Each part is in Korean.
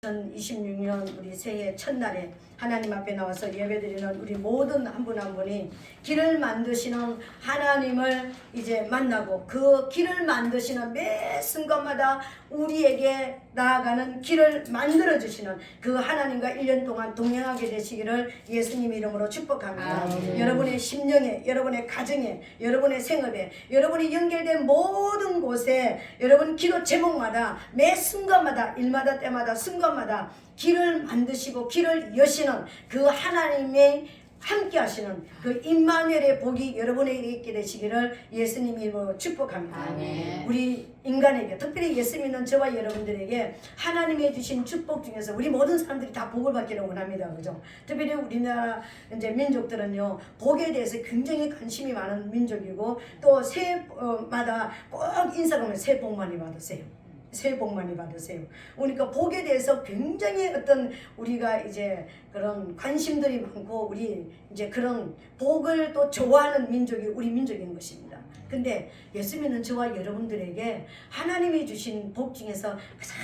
2026년 우리 새해 첫날에 하나님 앞에 나와서 예배드리는 우리 모든 한 분 한 분이 길을 만드시는 하나님을 이제 만나고 그 길을 만드시는 매 순간마다 우리에게 나아가는 길을 만들어주시는 그 하나님과 1년 동안 동행하게 되시기를 예수님 이름으로 축복합니다. 여러분의 심령에, 여러분의 가정에, 여러분의 생업에, 여러분이 연결된 모든 곳에 여러분 기도 제목마다 매 순간마다 일마다 때마다 순간마다 길을 만드시고 길을 여시는 그 하나님의 함께 하시는 그 임마누엘의 복이 여러분에게 있게 되시기를 예수님 이름으로 축복합니다. 아멘. 우리 인간에게 특별히 예수 믿는 저와 여러분들에게 하나님이 주신 축복 중에서 우리 모든 사람들이 다 복을 받기를 원합니다. 그죠? 특별히 우리나라 이제 민족들은요 복에 대해서 굉장히 관심이 많은 민족이고 또 새해마다 꼭 인사하면 새해 복 많이 받으세요. 새해 복 많이 받으세요. 그러니까 복에 대해서 굉장히 어떤 우리가 이제 그런 관심들이 많고 우리 이제 그런 복을 또 좋아하는 민족이 우리 민족인 것입니다. 근데 예수 믿는 저와 여러분들에게 하나님이 주신 복 중에서 가장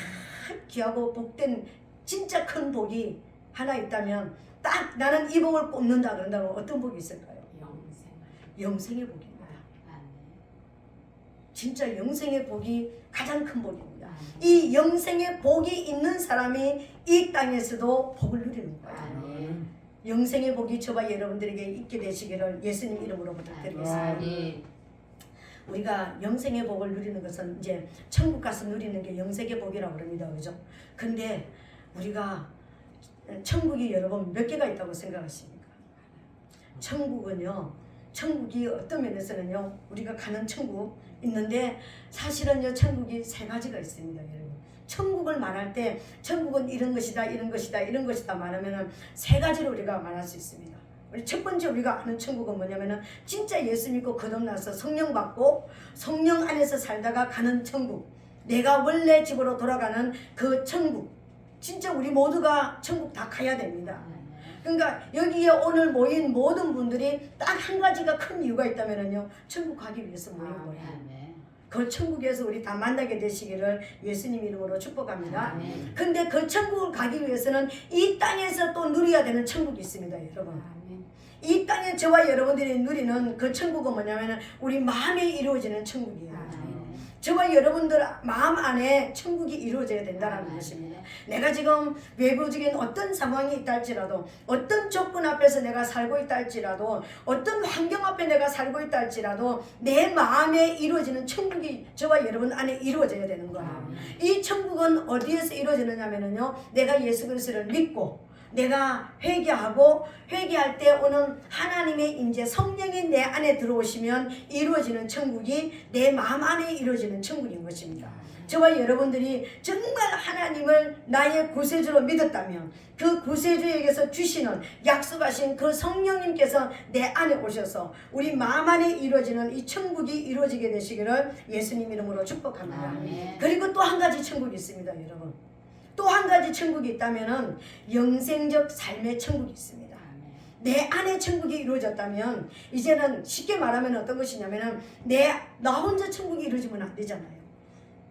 귀하고 복된 진짜 큰 복이 하나 있다면 딱 나는 이 복을 꼽는다 그런다면 어떤 복이 있을까요? 영생의 복입니다. 진짜 영생의 복이 가장 큰 복입니다. 이 영생의 복이 있는 사람이 이 땅에서도 복을 누리는 거예요. 영생의 복이 저와 여러분들에게 있게 되시기를 예수님 이름으로 부탁드리겠습니다. 우리가 영생의 복을 누리는 것은 이제 천국 가서 누리는 게 영생의 복이라고 그럽니다. 그죠? 근데 우리가 천국이 여러분 몇 개가 있다고 생각하십니까? 천국은요, 천국이 어떤 면에서는요, 우리가 가는 천국 있는데 사실은요, 천국이 세 가지가 있습니다, 여러분. 천국을 말할 때 천국은 이런 것이다, 이런 것이다, 이런 것이다 말하면은 세 가지로 우리가 말할 수 있습니다. 우리 첫 번째 우리가 아는 천국은 뭐냐면은 진짜 예수 믿고 거듭나서 성령 받고 성령 안에서 살다가 가는 천국, 내가 원래 집으로 돌아가는 그 천국, 진짜 우리 모두가 천국 다 가야 됩니다. 그러니까 여기에 오늘 모인 모든 분들이 딱 한 가지가 큰 이유가 있다면요, 천국 가기 위해서 모인 거예요. 그 천국에서 우리 다 만나게 되시기를 예수님 이름으로 축복합니다. 근데 그 천국을 가기 위해서는 이 땅에서 또 누려야 되는 천국이 있습니다, 여러분. 이 땅에 저와 여러분들이 누리는 그 천국은 뭐냐면 우리 마음에 이루어지는 천국이에요. 저와 여러분들 마음 안에 천국이 이루어져야 된다는 것입니다. 내가 지금 외부적인 어떤 상황이 있다 할지라도, 어떤 조건 앞에서 내가 살고 있다 할지라도, 어떤 환경 앞에 내가 살고 있다 할지라도 내 마음에 이루어지는 천국이 저와 여러분 안에 이루어져야 되는 거예요. 이 천국은 어디에서 이루어지느냐면요, 내가 예수 그리스도를 믿고 내가 회개하고 회개할 때 오는 하나님의 인재 성령이 내 안에 들어오시면 이루어지는 천국이 내 마음 안에 이루어지는 천국인 것입니다. 저와 여러분들이 정말 하나님을 나의 구세주로 믿었다면 그 구세주에게서 주시는 약속하신 그 성령님께서 내 안에 오셔서 우리 마음 안에 이루어지는 이 천국이 이루어지게 되시기를 예수님 이름으로 축복합니다. 그리고 또 한 가지 천국이 있습니다, 여러분. 또 한 가지 천국이 있다면은 영생적 삶의 천국이 있습니다. 내 안에 천국이 이루어졌다면 이제는 쉽게 말하면 어떤 것이냐면은 나 혼자 천국이 이루어지면 안 되잖아요.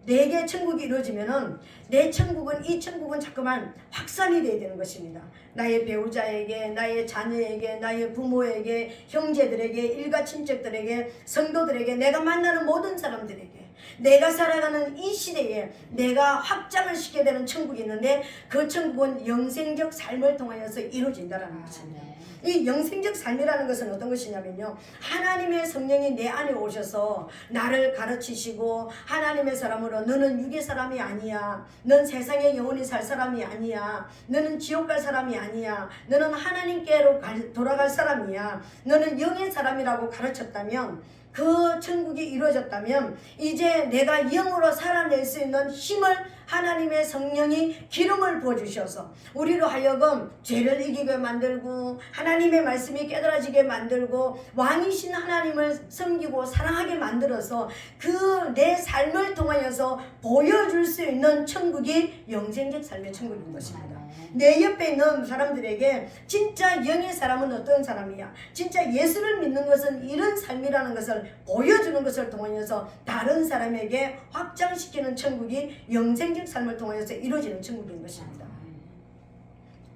내게 천국이 이루어지면은 내 천국은, 이 천국은 자꾸만 확산이 돼야 되는 것입니다. 나의 배우자에게, 나의 자녀에게, 나의 부모에게, 형제들에게, 일가 친척들에게, 성도들에게, 내가 만나는 모든 사람들에게, 내가 살아가는 이 시대에 내가 확장을 시켜야 되는 천국이 있는데 그 천국은 영생적 삶을 통하여서 이루어진다는 것입니다. 이 영생적 삶이라는 것은 어떤 것이냐면요, 하나님의 성령이 내 안에 오셔서 나를 가르치시고 하나님의 사람으로 너는 육의 사람이 아니야, 넌 세상에 영원히 살 사람이 아니야, 너는 지옥 갈 사람이 아니야, 너는 하나님께로 돌아갈 사람이야, 너는 영의 사람이라고 가르쳤다면, 그 천국이 이루어졌다면 이제 내가 영으로 살아낼 수 있는 힘을 하나님의 성령이 기름을 부어주셔서 우리로 하여금 죄를 이기게 만들고 하나님의 말씀이 깨달아지게 만들고 왕이신 하나님을 섬기고 사랑하게 만들어서 그 내 삶을 통하여서 보여줄 수 있는 천국이 영생적 삶의 천국인 것입니다. 내 옆에 있는 사람들에게 진짜 영의 사람은 어떤 사람이야, 진짜 예수를 믿는 것은 이런 삶이라는 것을 보여주는 것을 통하여서 다른 사람에게 확장시키는 천국이 영생적 삶을 통하여서 이루어지는 천국인 것입니다.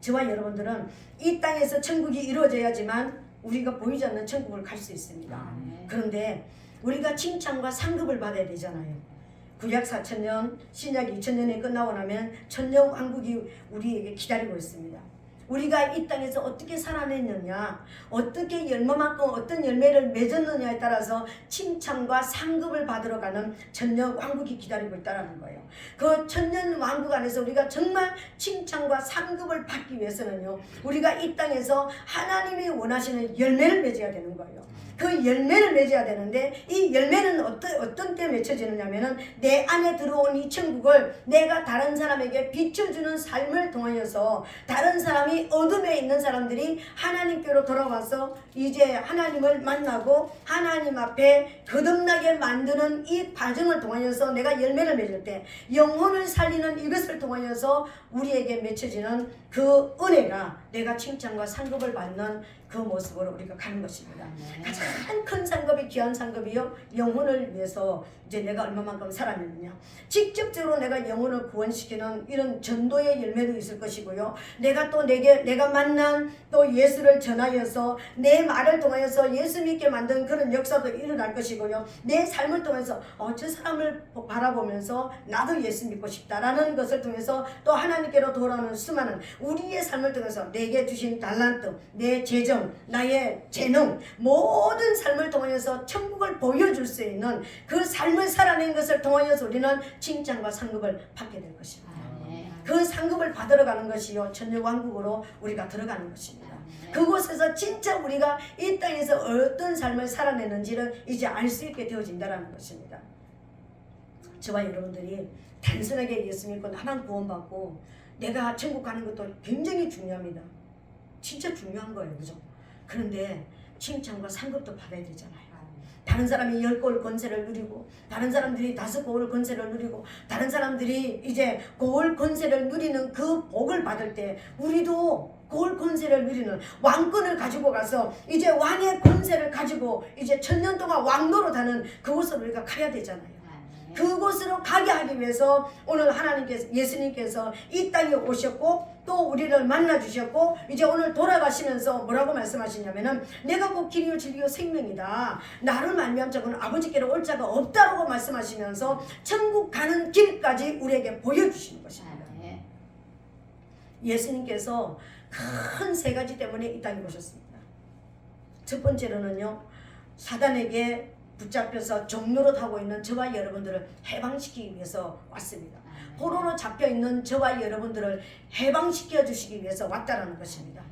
저와 여러분들은 이 땅에서 천국이 이루어져야지만 우리가 보이지 않는 천국을 갈 수 있습니다. 그런데 우리가 칭찬과 상급을 받아야 되잖아요. 구약 4,000년, 신약 2,000년이 끝나고 나면 천년 왕국이 우리에게 기다리고 있습니다. 우리가 이 땅에서 어떻게 살아냈느냐, 어떻게 열매만큼 어떤 열매를 맺었느냐에 따라서 칭찬과 상급을 받으러 가는 천년 왕국이 기다리고 있다는 거예요. 그 천년 왕국 안에서 우리가 정말 칭찬과 상급을 받기 위해서는요, 우리가 이 땅에서 하나님이 원하시는 열매를 맺어야 되는 거예요. 그 열매를 맺어야 되는데, 이 열매는 어떤 때 맺혀지느냐면은 내 안에 들어온 이 천국을 내가 다른 사람에게 비춰주는 삶을 통하여서 다른 사람이 어둠에 있는 사람들이 하나님께로 돌아와서 이제 하나님을 만나고 하나님 앞에 거듭나게 만드는 이 과정을 통하여서 내가 열매를 맺을 때 영혼을 살리는 이것을 통하여서 우리에게 맺혀지는 그 은혜가 내가 칭찬과 상급을 받는 그 모습으로 우리가 가는 것입니다. 가장 큰 상급이 귀한 상급이요, 영혼을 위해서 이제 내가 얼마만큼 살았느냐, 직접적으로 내가 영혼을 구원시키는 이런 전도의 열매도 있을 것이고요, 내가 또 내가 만난 또 예수를 전하여서 내 말을 통하여서 예수 믿게 만든 그런 역사도 일어날 것이고요, 내 삶을 통해서 저 사람을 바라보면서 나도 예수 믿고 싶다라는 것을 통해서 또 하나님께로 돌아오는 수많은 우리의 삶을 통해서 내게 주신 달란트, 내 재정, 나의 재능, 모든 삶을 통하여서 천국을 보여줄 수 있는 그 삶을 살아낸 것을 통하여서 우리는 칭찬과 상급을 받게 될 것입니다. 그 상급을 받으러 가는 것이요, 천년 왕국으로 우리가 들어가는 것입니다. 그곳에서 진짜 우리가 이 땅에서 어떤 삶을 살아내는지를 이제 알 수 있게 되어진다는 것입니다. 저와 여러분들이 단순하게 예수 믿고 나만 구원받고 내가 천국 가는 것도 굉장히 중요합니다. 진짜 중요한 거예요, 그죠? 그런데 칭찬과 상급도 받아야 되잖아요. 다른 사람이 10고을 권세를 누리고, 다른 사람들이 5고을 권세를 누리고, 다른 사람들이 이제 고을 권세를 누리는 그 복을 받을 때 우리도 고을 권세를 누리는 왕권을 가지고 가서 이제 왕의 권세를 가지고 이제 천년 동안 왕노릇하는 그곳으로 우리가 가야 되잖아요. 그곳으로 가게 하기 위해서 오늘 하나님께서, 예수님께서 이 땅에 오셨고 또 우리를 만나 주셨고, 이제 오늘 돌아가시면서 뭐라고 말씀하시냐면은 내가 곧 길이요 진리요 생명이다, 나를 말미암 자고는 아버지께로 올 자가 없다라고 말씀하시면서 천국 가는 길까지 우리에게 보여주시는 것입니다. 예수님께서 큰 3가지 때문에 이 땅에 오셨습니다. 첫 번째로는요, 사단에게 붙잡혀서 종노릇하고 있는 저와 여러분들을 해방시키기 위해서 왔습니다. 포로로 잡혀있는 저와 여러분들을 해방시켜 주시기 위해서 왔다라는 것입니다.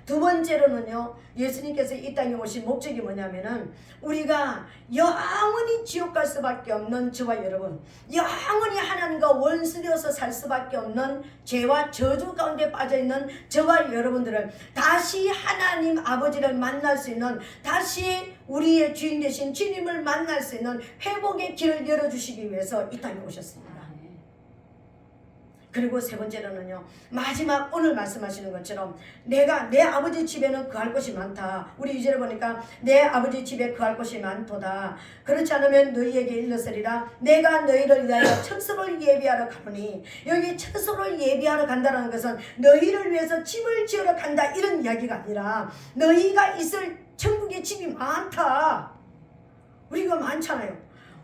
두 번째로는요, 예수님께서 이 땅에 오신 목적이 뭐냐면은 우리가 영원히 지옥 갈 수밖에 없는 저와 여러분, 영원히 하나님과 원수되어서 살 수밖에 없는 죄와 저주 가운데 빠져있는 저와 여러분들을 다시 하나님 아버지를 만날 수 있는, 다시 우리의 주인 되신 주님을 만날 수 있는 회복의 길을 열어주시기 위해서 이 땅에 오셨습니다. 그리고 세 번째로는요, 마지막 오늘 말씀하시는 것처럼 내가 내 아버지 집에는 거할 곳이 많다. 우리 2절에 보니까 내 아버지 집에 거할 곳이 많도다. 그렇지 않으면 너희에게 일렀으리라. 내가 너희를 위하여 처소를 예비하러 가보니, 여기 처소를 예비하러 간다는 것은 너희를 위해서 집을 지으러 간다 이런 이야기가 아니라 너희가 있을 천국에 집이 많다. 우리가 많잖아요.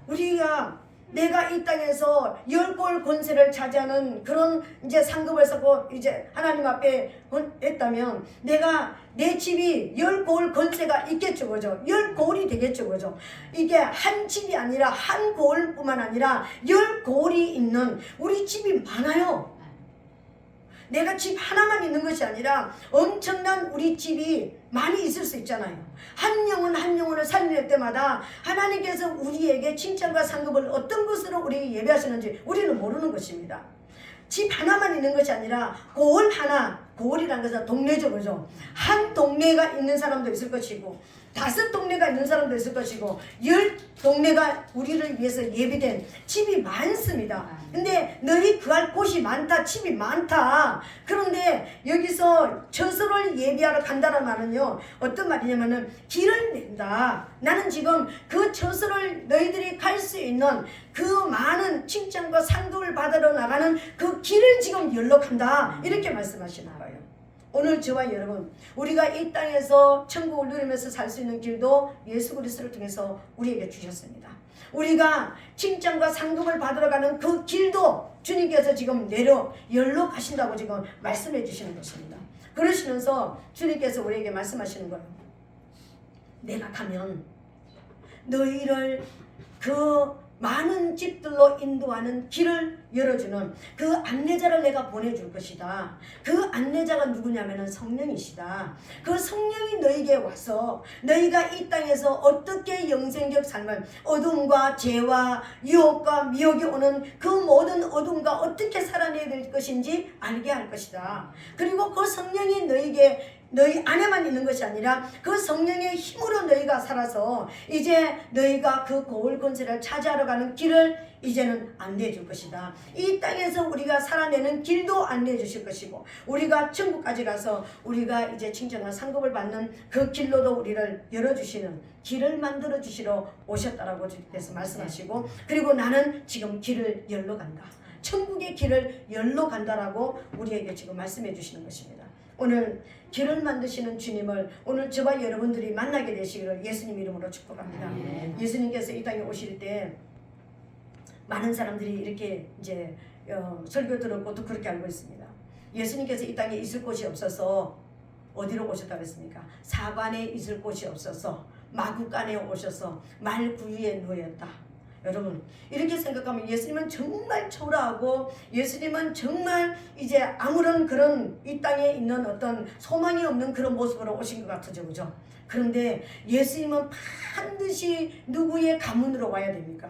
우리가 내가 이 땅에서 10고을 권세를 차지하는 그런 이제 상급을 쌓고 이제 하나님 앞에 했다면 내가 내 집이 10고을 권세가 있겠죠, 그죠? 10고을이 되겠죠, 그죠? 이게 한 집이 아니라 한 고을뿐만 아니라 10고을이 있는 우리 집이 많아요. 내가 집 하나만 있는 것이 아니라 엄청난 우리 집이 많이 있을 수 있잖아요. 한 영혼 한 영혼을 살릴 때마다 하나님께서 우리에게 칭찬과 상급을 어떤 것으로 우리에게 예배하시는지 우리는 모르는 것입니다. 집 하나만 있는 것이 아니라 고을 하나, 고을이라는 것은 동네죠, 그죠? 한 동네가 있는 사람도 있을 것이고 5 동네가 있는 사람도 있을 것이고 10 동네가 우리를 위해서 예비된 집이 많습니다. 근데 너희 구할 곳이 많다, 집이 많다. 그런데 여기서 처소를 예비하러 간다는 말은요, 어떤 말이냐면은 길을 낸다. 나는 지금 그 처소를 너희들이 갈 수 있는 그 많은 칭찬과 상급을 받으러 나가는 그 길을 지금 열러 간다. 이렇게 말씀하시는 거예요. 오늘 저와 여러분, 우리가 이 땅에서 천국을 누리면서 살 수 있는 길도 예수 그리스도를 통해서 우리에게 주셨습니다. 우리가 칭찬과 상급을 받으러 가는 그 길도 주님께서 지금 열로 가신다고 지금 말씀해 주시는 것입니다. 그러시면서 주님께서 우리에게 말씀하시는 거예요. 내가 가면 너희를 그 많은 집들로 인도하는 길을 열어주는 그 안내자를 내가 보내줄 것이다. 그 안내자가 누구냐면 성령이시다. 그 성령이 너에게 와서 너희가 이 땅에서 어떻게 영생적 삶을, 어둠과 죄와 유혹과 미혹이 오는 그 모든 어둠과 어떻게 살아내야 될 것인지 알게 할 것이다. 그리고 그 성령이 너희 안에만 있는 것이 아니라 그 성령의 힘으로 너희가 살아서 이제 너희가 그 고을 권세를 차지하러 가는 길을 이제는 안내해 줄 것이다. 이 땅에서 우리가 살아내는 길도 안내해 주실 것이고, 우리가 천국까지 가서 우리가 이제 칭찬과 상급을 받는 그 길로도 우리를 열어주시는 길을 만들어 주시러 오셨다라고 주께서 말씀하시고, 그리고 나는 지금 길을 열러 간다. 천국의 길을 열러 간다라고 우리에게 지금 말씀해 주시는 것입니다. 오늘 길을 만드시는 주님을 오늘 저와 여러분들이 만나게 되시기를 예수님 이름으로 축복합니다. 예수님께서 이 땅에 오실 때 많은 사람들이 이렇게 이제 설교 들었고 또 그렇게 알고 있습니다. 예수님께서 이 땅에 있을 곳이 없어서 어디로 오셨다고 했습니까? 사관에 있을 곳이 없어서 마구간에 오셔서 말구유에 누웠다. 여러분, 이렇게 생각하면 예수님은 정말 초라하고 예수님은 정말 이제 아무런 그런 이 땅에 있는 어떤 소망이 없는 그런 모습으로 오신 것 같으죠, 그죠? 그런데 예수님은 반드시 누구의 가문으로 와야 됩니까?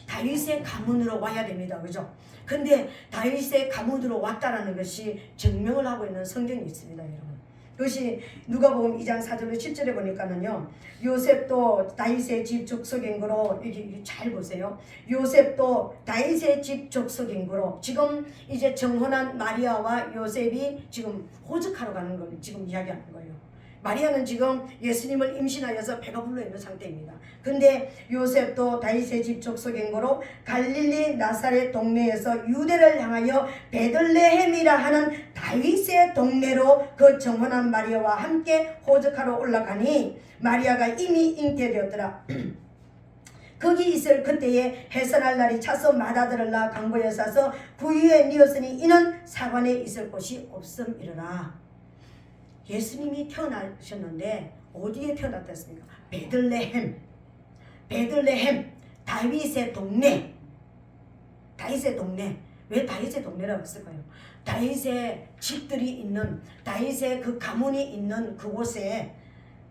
다윗의 가문으로 와야 됩니다, 그죠? 근데 다윗의 가문으로 왔다라는 것이 증명을 하고 있는 성경이 있습니다, 여러분. 그것이 누가복음 2장 4절로 10절에 보니까는요, 요셉도 다윗의 집 족속인 거로, 이게 잘 보세요. 요셉도 다윗의 집 족속인 거로, 지금 이제 정혼한 마리아와 요셉이 지금 호적하러 가는 걸 지금 이야기하는 거예요. 마리아는 지금 예수님을 임신하여서 배가 불러 있는 상태입니다. 근데 요셉도 다윗의 집 족속인 거로 갈릴리 나사렛 동네에서 유대를 향하여 베들레헴이라 하는 다윗의 동네로 그 정혼한 마리아와 함께 호적하러 올라가니 마리아가 이미 잉태되었더라. 거기 있을 그때에 해산할 날이 차서 맏아들을 낳아 강보에 싸서 부유에 뉘었으니 이는 사관에 있을 곳이 없음이러라. 예수님이 태어나셨는데 어디에 태어났습니까? 베들레헴, 다윗의 동네. 다윗의 동네. 왜 다윗의 동네라고 했을까요? 다윗의 집들이 있는, 다윗의 그 가문이 있는 그곳에,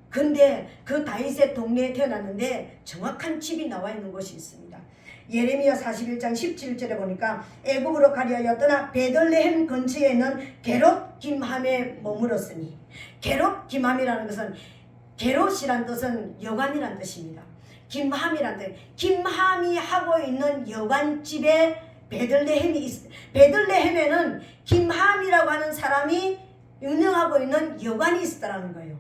근데 그 다윗의 동네에 태어났는데 정확한 집이 나와 있는 곳이 있습니다. 예레미야 41장 17절에 보니까 애굽으로 가려하여 떠나 베들레헴 근처에 있는 게롯 김함에 머물었으니, 게롯 김함이라는 것은, 게롯이란 뜻은 여관이란 뜻입니다. 김함이란 뜻, 김함이 하고 있는 여관집에 베들레헴이 있습니다. 베들레헴에는 김함이라고 하는 사람이 운영하고 있는 여관이 있었다는 거예요.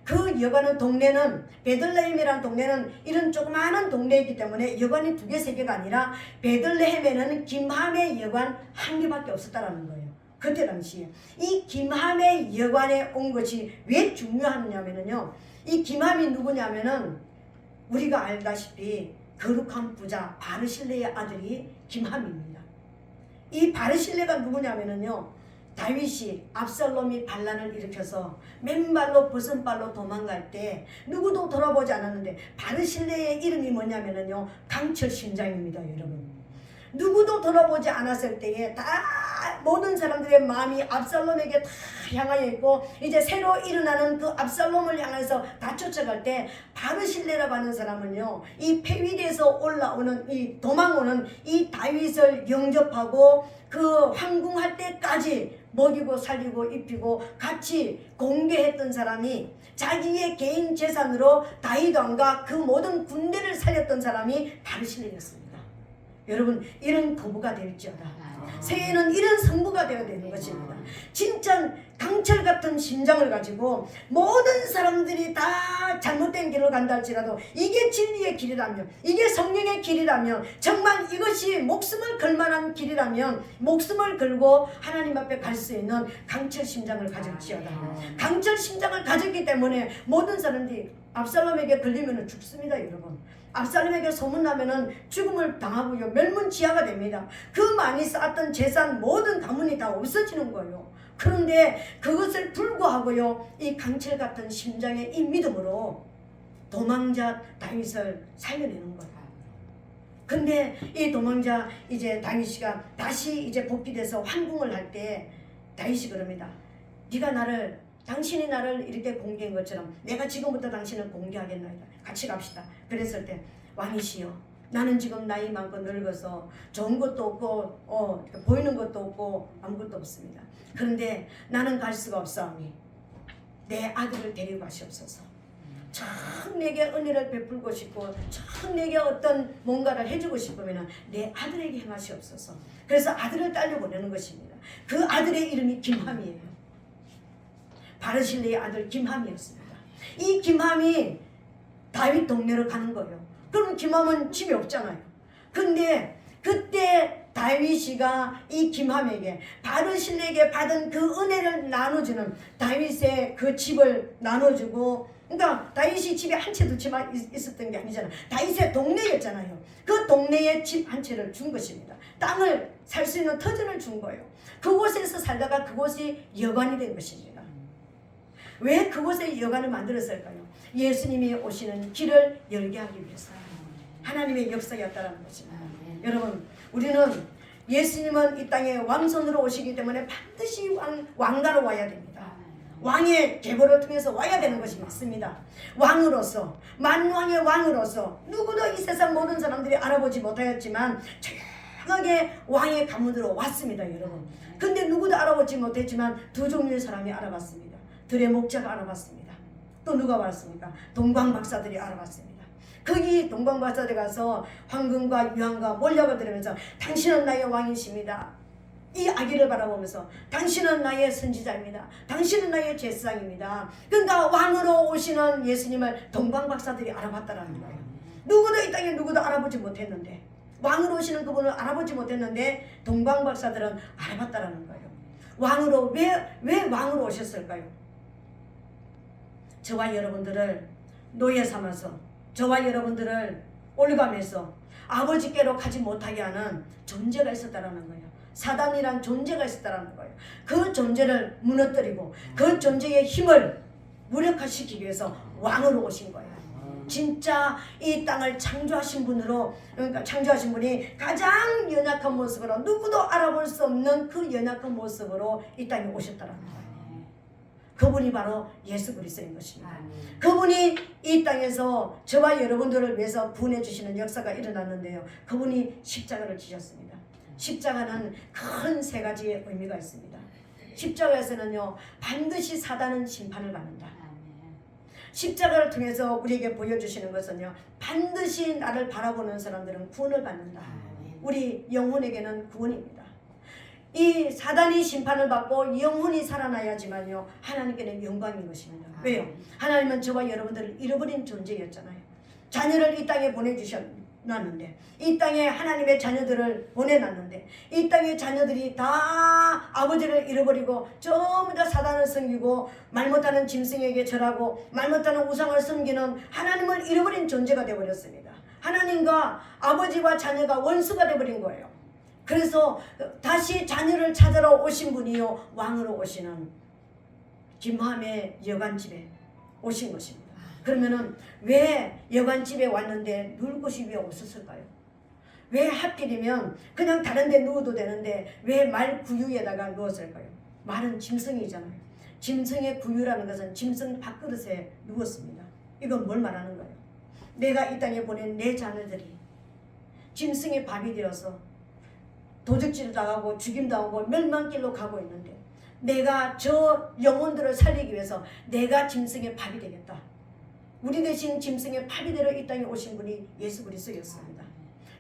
그 여관은, 동네는, 베들레헴이라는 동네는 이런 조그마한 동네이기 때문에 여관이 2개, 3개가 아니라 베들레헴에는 김함의 여관 1개밖에 없었다는 거예요. 그때 당시에. 이 김함의 여관에 온 것이 왜 중요하냐면요, 이 김함이 누구냐면은 우리가 알다시피 거룩한 부자 바르실레의 아들이 김함입니다. 이 바르실레가 누구냐면은요, 다윗이 압살롬이 반란을 일으켜서 맨발로 벗은발로 도망갈 때 누구도 돌아보지 않았는데 바르실레의 이름이 뭐냐면요, 강철심장입니다, 여러분. 누구도 돌아보지 않았을 때에 다 모든 사람들의 마음이 압살롬에게 다 향하여 있고, 이제 새로 일어나는 그 압살롬을 향해서 다 쫓아갈 때 바르실레라고 하는 사람은요, 이 폐위돼서 올라오는, 이 도망오는 이 다윗을 영접하고 그 황궁할 때까지 먹이고 살리고 입히고 같이 공개했던 사람이, 자기의 개인 재산으로 다윗 왕과 그 모든 군대를 살렸던 사람이 바르실레였습니다. 여러분, 이런 거부가 될지어다. 새해는 이런 성부가 되어야 되는 것입니다. 진짜 강철 같은 심장을 가지고 모든 사람들이 다 잘못된 길을 간다 할지라도 이게 진리의 길이라면, 이게 성령의 길이라면, 정말 이것이 목숨을 걸 만한 길이라면 목숨을 걸고 하나님 앞에 갈 수 있는 강철 심장을 가졌지어다. 강철 심장을 가졌기 때문에 모든 사람들이 압살롬에게 걸리면 죽습니다, 여러분. 압살롬에게 소문나면은 죽음을 당하고요, 멸문지하가 됩니다. 그 많이 쌓았던 재산 모든 가문이 다 없어지는 거예요. 그런데 그것을 불구하고요, 이 강철 같은 심장의 이 믿음으로 도망자 다윗을 살려내는 거예요. 근데 이 도망자 이제 다윗이가 다시 이제 복귀돼서 황궁을 할 때 다윗이 그럽니다. 당신이 나를 이렇게 공개한 것처럼 내가 지금부터 당신을 공개하겠나이다. 같이 갑시다. 그랬을 때 왕이시여, 나는 지금 나이 많고 늙어서 좋은 것도 없고 보이는 것도 없고 아무것도 없습니다. 그런데 나는 갈 수가 없사오니 내 아들을 데리고 가시옵소서. 참 내게 은혜를 베풀고 싶고 참 내게 어떤 뭔가를 해주고 싶으면 내 아들에게 행하시옵소서. 그래서 아들을 딸려 보내는 것입니다. 그 아들의 이름이 김함이에요. 바르실레의 아들 김함이었습니다. 이 김함이 다윗 동네로 가는 거예요. 그럼 김함은 집이 없잖아요. 근데 그때 다윗이가 이 김함에게 바르실레에게 받은 그 은혜를 나눠주는, 다윗의 그 집을 나눠주고, 그러니까 다윗이 집에 한 채 두 채만 있었던 게 아니잖아요. 다윗의 동네였잖아요. 그 동네에 집 한 채를 준 것입니다. 땅을 살 수 있는 터전을 준 거예요. 그곳에서 살다가 그곳이 여관이 된 것입니다. 왜 그곳에 여관을 만들었을까요? 예수님이 오시는 길을 열게 하기 위해서 하나님의 역사였다는 것입니다. 여러분, 우리는 예수님은 이 땅에 왕손으로 오시기 때문에 반드시 왕가로 와야 됩니다. 왕의 계보를 통해서 와야 되는 것이 맞습니다. 왕으로서, 만왕의 왕으로서 누구도 이 세상 모든 사람들이 알아보지 못하였지만 조용하게 왕의 가문으로 왔습니다, 여러분. 근데 누구도 알아보지 못했지만 두 종류의 사람이 알아봤습니다. 들의 목자가 알아봤습니다. 또 누가 봤습니까? 동방박사들이 알아봤습니다. 거기 동방박사들이 가서 황금과 유황과 몰약을 들으면서 당신은 나의 왕이십니다. 이 아기를 바라보면서 당신은 나의 선지자입니다. 당신은 나의 제사장입니다. 그러니까 왕으로 오시는 예수님을 동방박사들이 알아봤다는 거예요. 누구도 이 땅에 누구도 알아보지 못했는데, 왕으로 오시는 그분을 알아보지 못했는데 동방박사들은 알아봤다는 거예요. 왕으로 왜 왕으로 오셨을까요? 저와 여러분들을 노예 삼아서, 저와 여러분들을 올감해서 아버지께로 가지 못하게 하는 존재가 있었다는 거예요. 사단이란 존재가 있었다는 거예요. 그 존재를 무너뜨리고 그 존재의 힘을 무력화시키기 위해서 왕으로 오신 거예요. 진짜 이 땅을 창조하신 분으로, 그러니까 창조하신 분이 가장 연약한 모습으로, 누구도 알아볼 수 없는 그 연약한 모습으로 이 땅에 오셨다는 거예요. 그분이 바로 예수 그리스도인 것입니다. 그분이 이 땅에서 저와 여러분들을 위해서 구원해 주시는 역사가 일어났는데요. 그분이 십자가를 지셨습니다. 십자가는 큰 세 가지의 의미가 있습니다. 십자가에서는요, 반드시 사단은 심판을 받는다. 십자가를 통해서 우리에게 보여주시는 것은요, 반드시 나를 바라보는 사람들은 구원을 받는다. 우리 영혼에게는 구원입니다. 이 사단이 심판을 받고 영혼이 살아나야지만요, 하나님께는 영광인 것입니다. 왜요? 하나님은 저와 여러분들을 잃어버린 존재였잖아요. 자녀를 이 땅에 보내주셨는데, 이 땅에 하나님의 자녀들을 보내놨는데, 이 땅의 자녀들이 다 아버지를 잃어버리고 전부 다 사단을 섬기고 말 못하는 짐승에게 절하고 말 못하는 우상을 섬기는 하나님을 잃어버린 존재가 되어버렸습니다. 하나님과 아버지와 자녀가 원수가 되어버린 거예요. 그래서 다시 자녀를 찾으러 오신 분이요, 왕으로 오시는 김함의 여관집에 오신 것입니다. 그러면은 왜 여관집에 왔는데 누울 곳이 왜 없었을까요? 왜 하필이면 그냥 다른 데 누워도 되는데 왜 말 구유에다가 누웠을까요? 말은 짐승이잖아요. 짐승의 구유라는 것은 짐승 밥그릇에 누웠습니다. 이건 뭘 말하는 거예요? 내가 이 땅에 보낸 내 자녀들이 짐승의 밥이 되어서 도적질 당하고 죽임당하고 멸망길로 가고 있는데, 내가 저 영혼들을 살리기 위해서 내가 짐승의 밥이 되겠다. 우리 대신 짐승의 밥이 되러 이 땅에 오신 분이 예수 그리스도였습니다.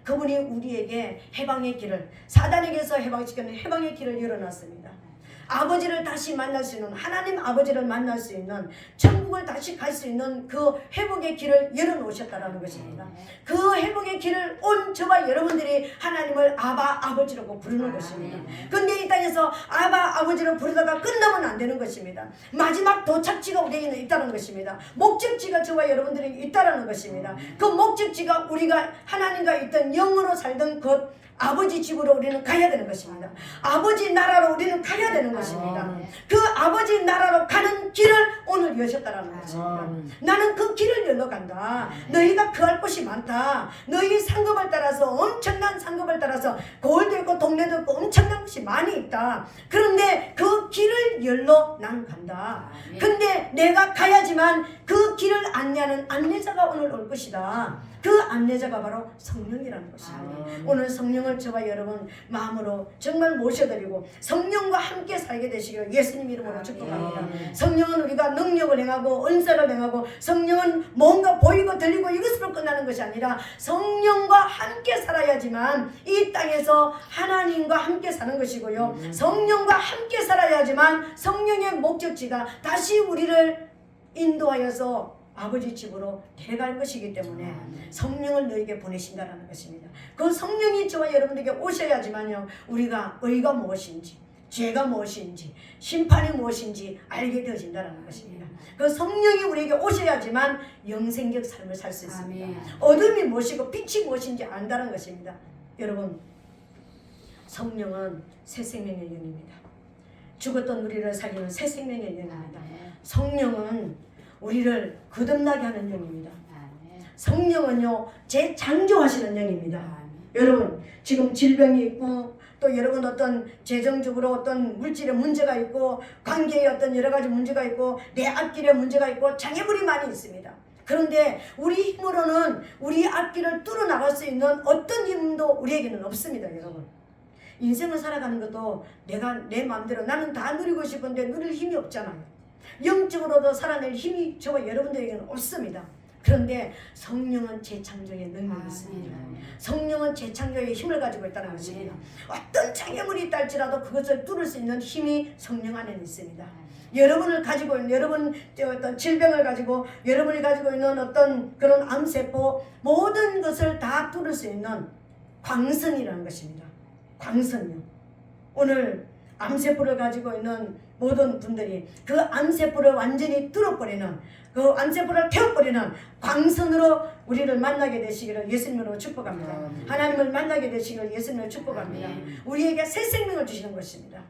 그분이 우리에게 해방의 길을, 사단에게서 해방시키는 해방의 길을 열어놨습니다. 아버지를 다시 만날 수 있는, 하나님 아버지를 만날 수 있는, 천국을 다시 갈 수 있는 그 회복의 길을 열어놓으셨다는 것입니다. 그 회복의 길을 온 저와 여러분들이 하나님을 아바 아버지라고 부르는 것입니다. 근데 이 땅에서 아바 아버지로 부르다가 끝나면 안 되는 것입니다. 마지막 도착지가 우리에게는 있다는 것입니다. 목적지가 저와 여러분들이 있다는 것입니다. 그 목적지가 우리가 하나님과 있던 영으로 살던 것, 아버지 집으로 우리는 가야 되는 것입니다. 아버지 나라로 우리는 가야 되는 것입니다. 그 아버지 나라로 가는 길을 오늘 여셨다라는 것입니다. 나는 그 길을 열러 간다. 너희가 구할 곳이 많다. 너희 상급을 따라서, 엄청난 상급을 따라서 고을도 있고 동네도 있고 엄청난 곳이 많이 있다. 그런데 그 길을 열러 나는 간다. 근데 내가 가야지만 그 길을 안내하는 안내자가 오늘 올 것이다. 그 안내자가 바로 성령이라는 것입니다. 오늘 성령을 저와 여러분 마음으로 정말 모셔드리고 성령과 함께 살게 되시기를 예수님 이름으로 축복합니다. 성령은 우리가 능력을 행하고 은사를 행하고, 성령은 뭔가 보이고 들리고 이것으로 끝나는 것이 아니라 성령과 함께 살아야지만 이 땅에서 하나님과 함께 사는 것이고요. 성령과 함께 살아야지만 성령의 목적지가 다시 우리를 인도하여서 아버지 집으로 데려갈 것이기 때문에 성령을 너에게 보내신다는 것입니다. 그 성령이 저와 여러분들에게 오셔야지만요, 우리가 의가 무엇인지, 죄가 무엇인지, 심판이 무엇인지 알게 되어진다는 것입니다. 그 성령이 우리에게 오셔야지만 영생적 삶을 살 수 있습니다. 어둠이 무엇이고 빛이 무엇인지 안다는 것입니다. 여러분, 성령은 새 생명의 영입니다. 죽었던 우리를 살리는 새 생명의 영입니다. 성령은 우리를 거듭나게 하는 영입니다. 성령은요, 재창조하시는 영입니다. 여러분, 지금 질병이 있고, 또 여러분 어떤 재정적으로 어떤 물질의 문제가 있고, 관계에 어떤 여러 가지 문제가 있고, 내 앞길에 문제가 있고, 장애물이 많이 있습니다. 그런데 우리 힘으로는 우리 앞길을 뚫어나갈 수 있는 어떤 힘도 우리에게는 없습니다. 여러분, 인생을 살아가는 것도 내가 내 마음대로 나는 다 누리고 싶은데 누릴 힘이 없잖아요. 영적으로도 살아낼 힘이 저와 여러분들에게는 없습니다. 그런데 성령은 재창조의 능력이 있습니다. 성령은 재창조의 힘을 가지고 있다는 것입니다. 어떤 장애물이 있다 할지라도 그것을 뚫을 수 있는 힘이 성령 안에 있습니다. 여러분을 가지고 있는, 여러분 어떤 질병을 가지고, 여러분이 가지고 있는 어떤 그런 암세포, 모든 것을 다 뚫을 수 있는 광선이라는 것입니다. 광선요. 오늘 암세포를 가지고 있는 모든 분들이 그 암세포를 완전히 뚫어버리는, 그 암세포를 태워버리는 광선으로 우리를 만나게 되시기를 예수님으로 축복합니다. 하나님을 만나게 되시기를 예수님으로 축복합니다. 우리에게 새 생명을 주시는 것입니다.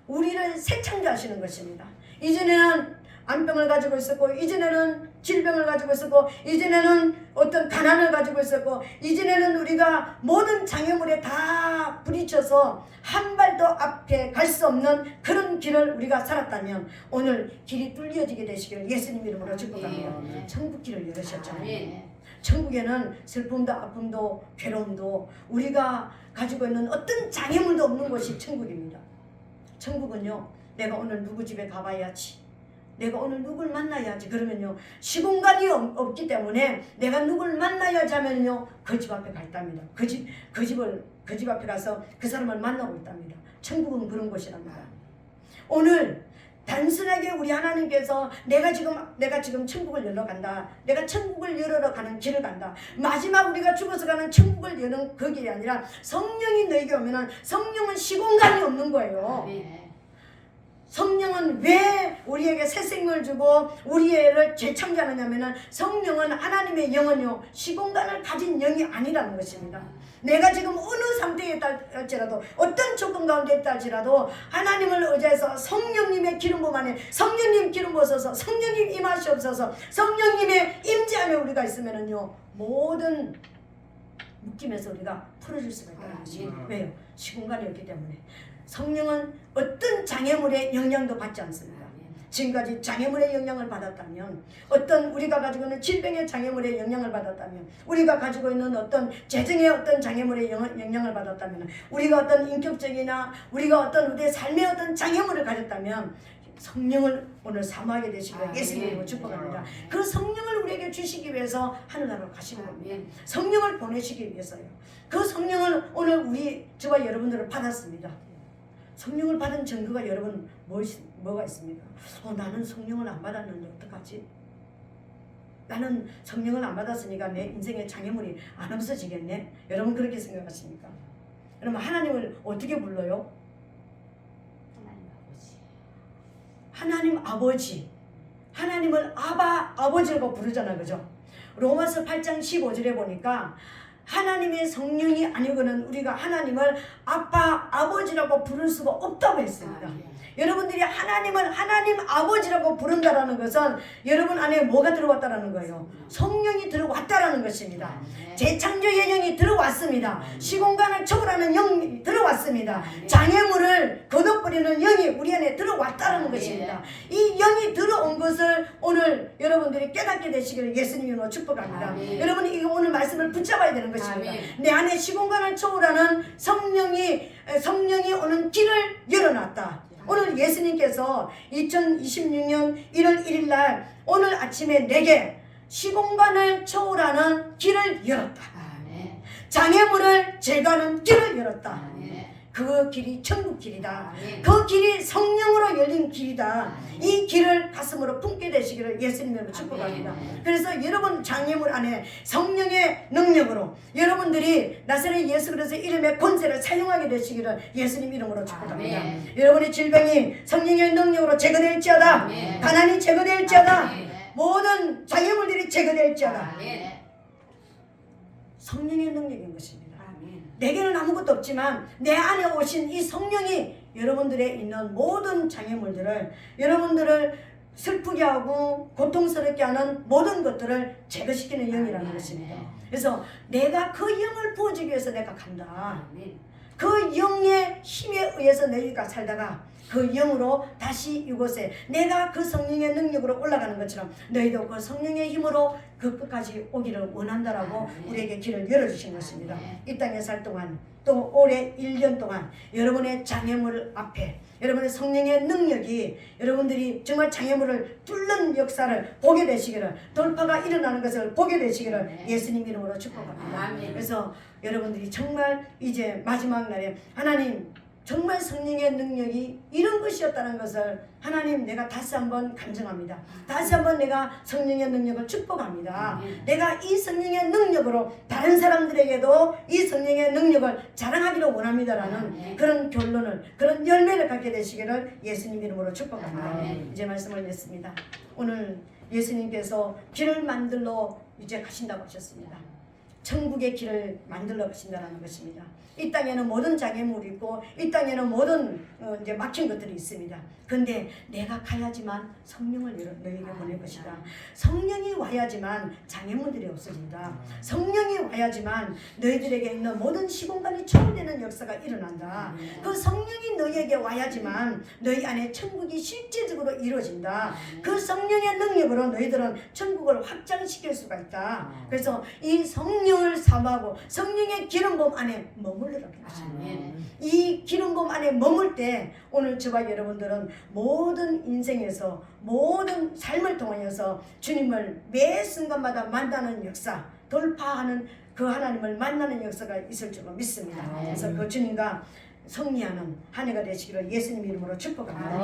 우리를 새 창조하시는 것입니다. 이전에는 암병을 가지고 있었고, 이전에는 질병을 가지고 있었고, 이전에는 어떤 가난을 가지고 있었고, 이전에는 우리가 모든 장애물에 다 부딪혀서 한 발도 앞에 갈 수 없는 그런 길을 우리가 살았다면 오늘 길이 뚫려지게 되시기를 예수님 이름으로 축복합니다. 천국 길을 열으셨잖아요. 천국에는 슬픔도 아픔도 괴로움도 우리가 가지고 있는 어떤 장애물도 없는 곳이 천국입니다. 천국은요, 내가 오늘 누구 집에 가봐야지, 내가 오늘 누굴 만나야지, 그러면요 시공간이 없기 때문에 내가 누굴 만나야지 하면요 그 집 앞에 가 있답니다. 그 집 앞에 가서 그 사람을 만나고 있답니다. 천국은 그런 곳이랍니다. 오늘 단순하게 우리 하나님께서 내가 지금 천국을 열러 간다, 내가 천국을 열으러 가는 길을 간다, 마지막 우리가 죽어서 가는 천국을 여는 그 길이 아니라 성령이 너에게 오면은, 성령은 시공간이 없는 거예요. 성령은 왜 우리에게 새 생명을 주고 우리를 재창조하느냐면은, 성령은 하나님의 영은요 시공간을 가진 영이 아니라는 것입니다. 내가 지금 어느 상태에 있다 할지라도, 어떤 조건 가운데 있다 할지라도 하나님을 의지해서 성령님의 기름 부음 안에 성령님 기름 부어서 성령님 임하시옵소서, 성령님의 임재 안에 우리가 있으면은요 모든 묶임에서 우리가 풀어질 수가 있다는 것입니다. 왜요? 시공간이 없기 때문에. 성령은 어떤 장애물의 영향도 받지 않습니다. 지금까지 장애물의 영향을 받았다면, 어떤 우리가 가지고 있는 질병의 장애물의 영향을 받았다면, 우리가 가지고 있는 어떤 재정의 어떤 장애물의 영향을 받았다면, 우리가 어떤 인격적이나 우리가 어떤 우리의 삶의 어떤 장애물을 가졌다면 성령을 오늘 사모하게 되시기를 아멘. 예수님으로 축복합니다. 그 성령을 우리에게 주시기 위해서 하늘나라로 가시는 겁니다. 아멘. 성령을 보내시기 위해서요. 그 성령을 오늘 우리 저와 여러분들을 받았습니다. 성령을 받은 증거가 여러분 뭐가 있습니까? 나는 성령을 안 받았는데 어떡하지? 나는 성령을 안 받았으니까 내 인생의 장애물이 안 없어지겠네. 여러분 그렇게 생각하십니까? 그러면 하나님을 어떻게 불러요? 하나님 아버지. 하나님을 아버지라고 부르잖아, 그죠? 로마서 8장 15절에 보니까 하나님의 성령이 아니고는 우리가 하나님을 아빠, 아버지라고 부를 수가 없다고 했습니다. 여러분들이 하나님을 하나님 아버지라고 부른다라는 것은 여러분 안에 뭐가 들어왔다라는 거예요? 성령이 들어왔다라는 것입니다. 재창조의 영이 들어왔습니다. 시공간을 초월하는 영이 들어왔습니다. 장애물을 거둬버리는 영이 우리 안에 들어왔다라는 것입니다. 이 영이 들어온 것을 오늘 여러분들이 깨닫게 되시기를 예수님으로 축복합니다. 여러분이 이거 오늘 말씀을 붙잡아야 되는 것입니다. 내 안에 시공간을 초월하는 성령이 오는 길을 열어놨다. 오늘 예수님께서 2026년 1월 1일 날 오늘 아침에 내게 시공간을 초월하는 길을 열었다. 장애물을 제거하는 길을 열었다. 그 길이 천국 길이다. 그 길이 성령으로 열린 길이다. 이 길을 가슴으로 품게 되시기를 예수님으로 축복합니다. 그래서 여러분 장애물 안에 성령의 능력으로 여러분들이 나사렛 예수 그리스도의 이름의 권세를 사용하게 되시기를 예수님 이름으로 축복합니다. 여러분의 질병이 성령의 능력으로 제거될지어다. 가난이 제거될지어다. 모든 장애물들이 제거될지어다. 성령의 능력인 것입니다. 내게는 아무것도 없지만 내 안에 오신 이 성령이 여러분들의 있는 모든 장애물들을 여러분들을 슬프게 하고 고통스럽게 하는 모든 것들을 제거시키는 영이라는 것입니다. 그래서 내가 그 영을 부어주기 위해서 내가 간다. 그 영의 힘에 의해서 너희가 살다가 그 영으로 다시 이곳에 내가 그 성령의 능력으로 올라가는 것처럼 너희도 그 성령의 힘으로 그 끝까지 오기를 원한다라고 우리에게 길을 열어주신 것입니다. 이 땅에 살 동안 또 올해 1년 동안 여러분의 장애물 앞에 여러분의 성령의 능력이 여러분들이 정말 장애물을 뚫는 역사를 보게 되시기를 돌파가 일어나는 것을 보게 되시기를 예수님 이름으로 축복합니다. 그래서 여러분들이 정말 이제 마지막 날에 하나님 정말 성령의 능력이 이런 것이었다는 것을 하나님 내가 다시 한번 감정합니다. 다시 한번 내가 성령의 능력을 축복합니다. 내가 이 성령의 능력으로 다른 사람들에게도 이 성령의 능력을 자랑하기를 원합니다라는 그런 결론을 그런 열매를 갖게 되시기를 예수님 이름으로 축복합니다. 이제 말씀을 냈습니다. 오늘 예수님께서 길을 만들러 이제 가신다고 하셨습니다. 천국의 길을 만들러 가신다는 것입니다. 이 땅에는 모든 장애물이 있고 이 땅에는 모든 이제 막힌 것들이 있습니다. 그런데 내가 가야지만 성령을 너희에게 보낼 것이다. 성령이 와야지만 장애물들이 없어진다. 성령이 와야지만 너희들에게 있는 모든 시공간이 초월되는 역사가 일어난다. 그 성령이 너희에게 와야지만 너희 안에 천국이 실제적으로 이루어진다. 그 성령의 능력으로 너희들은 천국을 확장시킬 수가 있다. 그래서 이 성령을 사모하고 성령의 기름붐 안에 머물러라는 것입니다. 이 기름붐 안에 머물 때 오늘 저와 여러분들은 모든 인생에서 모든 삶을 통하여서 주님을 매 순간마다 만나는 역사, 돌파하는 그 하나님을 만나는 역사가 있을 줄로 믿습니다. 그래서 그 주님과 승리하는 한 해가 되시기를 예수님 이름으로 축복합니다.